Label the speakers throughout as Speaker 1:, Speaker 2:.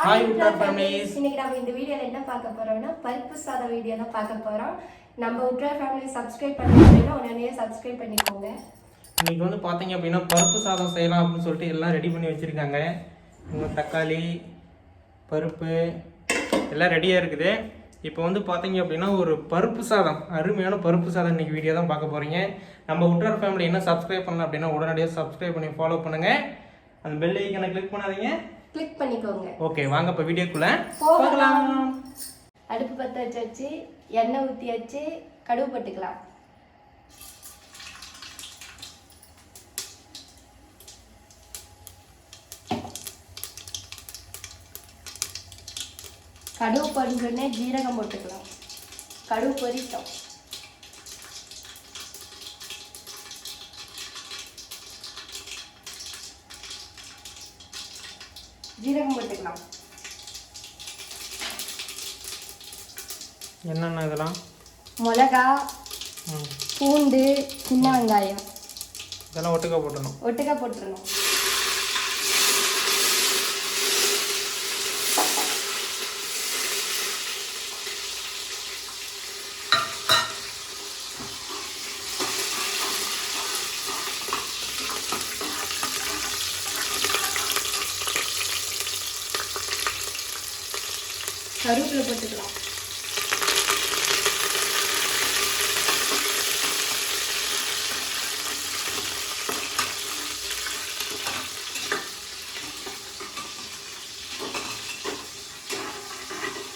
Speaker 1: Hi உட்ரார் families.
Speaker 2: இன்னைக்கு நம்ம இந்த வீடியோல என்ன பார்க்க போறோம்னா பருப்பு சாதம் வீடியோ தான் பார்க்க போறோம். நம்ம உட்ரார் ஃபேமிலி சப்ஸ்கிரைப் பண்ணீங்கன்னா உடனே சப்ஸ்கிரைப் பண்ணிக்கோங்க.
Speaker 1: இன்னைக்கு வந்து பாத்தீங்க அப்படின்னா பருப்பு சாதம் செய்யலாம் அப்படின்னு சொல்லிட்டு எல்லாம் ரெடி பண்ணி வச்சிருக்காங்க. தக்காளி பருப்பு எல்லாம் ரெடியாக இருக்குது. இப்போ வந்து பார்த்தீங்க அப்படின்னா ஒரு பருப்பு சாதம், அருமையான பருப்பு சாதம் இன்னைக்கு வீடியோ தான் பார்க்க போகிறீங்க. நம்ம உட்ரார் ஃபேமிலி என்ன சப்ஸ்கிரைப் பண்ணல அப்படின்னா உடனடியாக சப்ஸ்கிரைப் பண்ணி ஃபாலோ பண்ணுங்கள். அந்த பெல் ஐக்கனை கிளிக் பண்ணாதீங்க,
Speaker 2: கிளிக் பண்ணிக்கோங்க.
Speaker 1: ஓகே, வாங்க இப்போ வீடியோக்குள்ள
Speaker 2: போகலாம். அடுப்பு பற்ற வச்சு எண்ணெய் ஊற்றி வச்சு கடுகு போட்டுக்கலாம். கடுகு பொரிஞ்சோடனே ஜீரகம் போட்டுக்கலாம். கடுகு பொரிட்டோம். ஜீரகம் போட்டுக்கலாம்.
Speaker 1: என்னென்ன இதெல்லாம்?
Speaker 2: மிளகா, பூண்டு, சின்ன வெங்காயம்
Speaker 1: இதெல்லாம் ஒட்டுக்கா போட்டுடணும்.
Speaker 2: கருவேப்பிலை போட்டுக்கலாம்.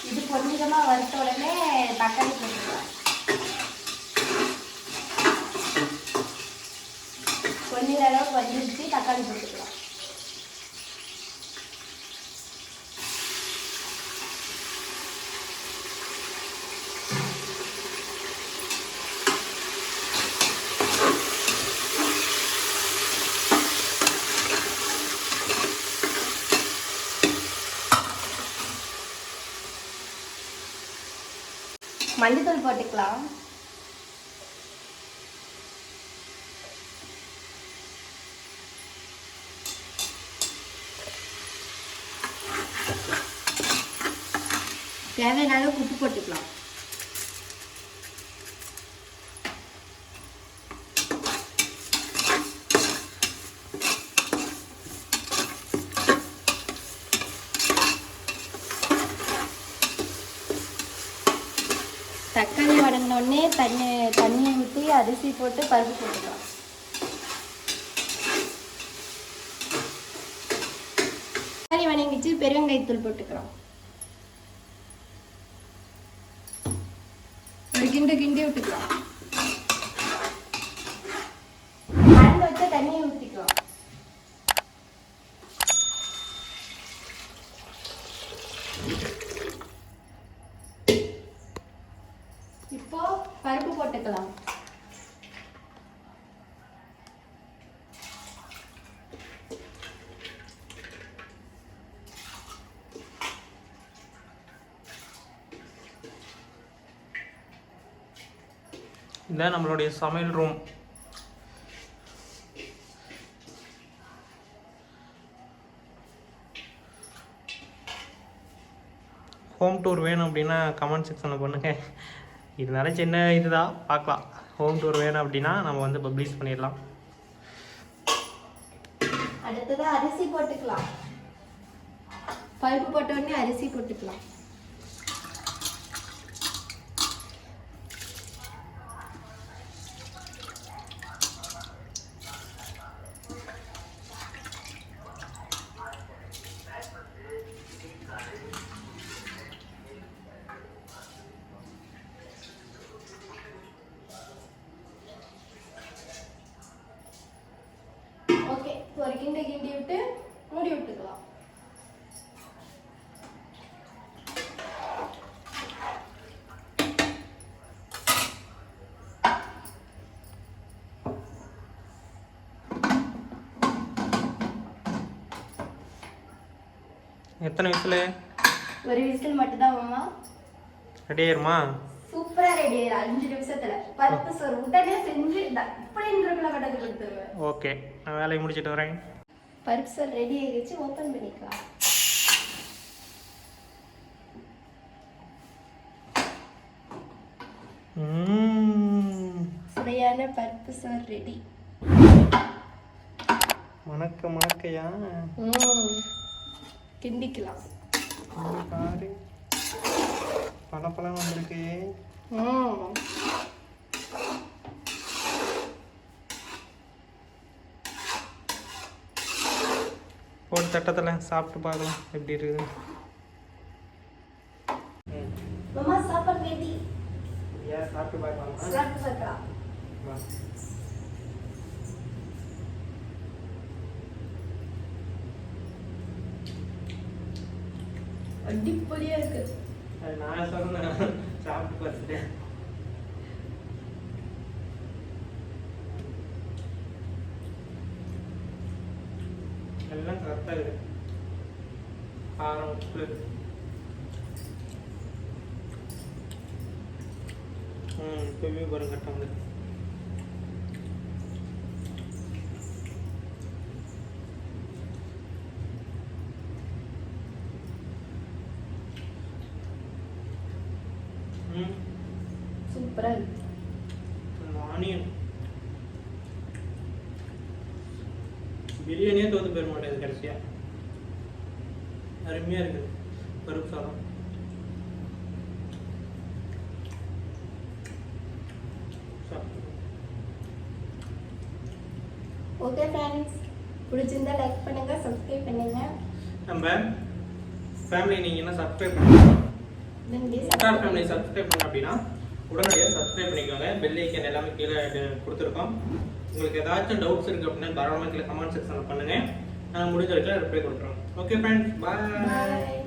Speaker 2: இது கொஞ்சமா வறுத்த உடனே தக்காளி போட்டுக்கலாம். கொஞ்ச அளவுக்கு வந்துருச்சு, தக்காளி போட்டுக்கலாம். மஞ்சள் போட்டுக்கலாம். தேவையான அளவுக்கு உப்பு போட்டுக்கலாம். தக்காளி வதங்கினோடனே தண்ணியை ஊற்றி அரிசி போட்டு பருப்பு போட்டுக்கலாம். தக்காளி வதங்கிச்சு, பெருங்காயத்தூள் போட்டுக்கலாம். ஒரு கிண்டி விட்டுக்கலாம். கலந்து வச்ச தண்ணியை ஊற்றிக்கலாம். இப்போ பருப்பு போட்டுக்கலாம்.
Speaker 1: இதான் நம்மளுடைய சமையல் ரூம். ஹோம் டூர் வேணும் அப்படின்னா கமெண்ட் செக்ஷனில் பண்ணுங்கள். இருந்தாலும் சின்ன இதுதான், பார்க்கலாம். ஹோம் டூர் வேணும் அப்படின்னா நம்ம வந்து பப்ளிஷ் பண்ணிடலாம்.
Speaker 2: அடுத்தது அரிசி போட்டுக்கலாம். பருப்பு போட்ட உடனே அரிசி போட்டுக்கலாம். ஒரு கிண்டி விட்டு மூடி விட்டுக்கலாம்.
Speaker 1: எத்தனை விசில்?
Speaker 2: ஒரு விசில் மட்டும் தான் மாமா.
Speaker 1: ரெடி ஆயிருமா?
Speaker 2: சூப்பரா ரெடி ஆயிரும். 5 நிமிஷத்துல பருப்பு சோறு உடனே செஞ்சு இப்படின்றதுல கட்டது கொடுத்துருவேன்.
Speaker 1: ஓகே, நான் வேலையை முடிச்சிட்டு வரேன்.
Speaker 2: பருப்பு சோறு ரெடி ஆயிடுச்சு, ஓப்பன் பண்ணிக்கலாம். சுவையான பருப்பு சோறு ரெடி.
Speaker 1: மணக்கையா
Speaker 2: கிண்டிக்கலாம்.
Speaker 1: பாரு பழப்பழம் வந்திருக்கு. ஒரு தட்டத்தில் சாப்பிட்டு பார்க்கலாம் எப்படி இருக்குது.
Speaker 2: மாமா சாப்பாடு ரெடி.
Speaker 1: ஏன் சாப்பிட்டு பார்க்கலாம்.
Speaker 2: சாப்பிட்டு பார்க்கலாம். அடிப்பொலியா இருக்கு.
Speaker 1: அது நான் சொன்னேன் சாப்பிட்டு பார்த்துட்டேன். எல்லாம் கரெக்டாக இருக்கு. காரம் உப்பு இப்போவே பாருங்க கரெக்டாக வந்து
Speaker 2: சூப்பரா இருக்கு.
Speaker 1: ஆனியன் பிரியாணியே தோத்து போயிட மாட்டேங்குது கடைசியா. அருமையா இருக்குது பருப்பு சாதம்.
Speaker 2: ஓகே ஃப்ரெண்ட்ஸ், பிடிச்சிருந்தா லைக் பண்ணுங்க, சப்ஸ்கிரைப் பண்ணுங்க.
Speaker 1: நம்ம ஃபேமிலி நீங்கள் என்ன சப்ஸ்கிரைப் பண்ணுங்க,
Speaker 2: நீங்க
Speaker 1: ஃபேமிலி சப்ஸ்கிரைப் பண்ண அப்படின்னா உடனடியாக சப்ஸ்கிரைப் பண்ணிக்கோங்க. பெல் ஐக்கன் எல்லாமே கீழே கொடுத்துருக்கோம். உங்களுக்கு ஏதாச்சும் டவுட்ஸ் இருக்குது அப்படின்னா தாராளமாக கீழே கமெண்ட் செக்ஷனில் பண்ணுங்கள். நான் முடிஞ்ச வரைக்கும் ரிப்ளை கொடுக்குறோம். ஓகே ஃப்ரெண்ட்ஸ், பாய்.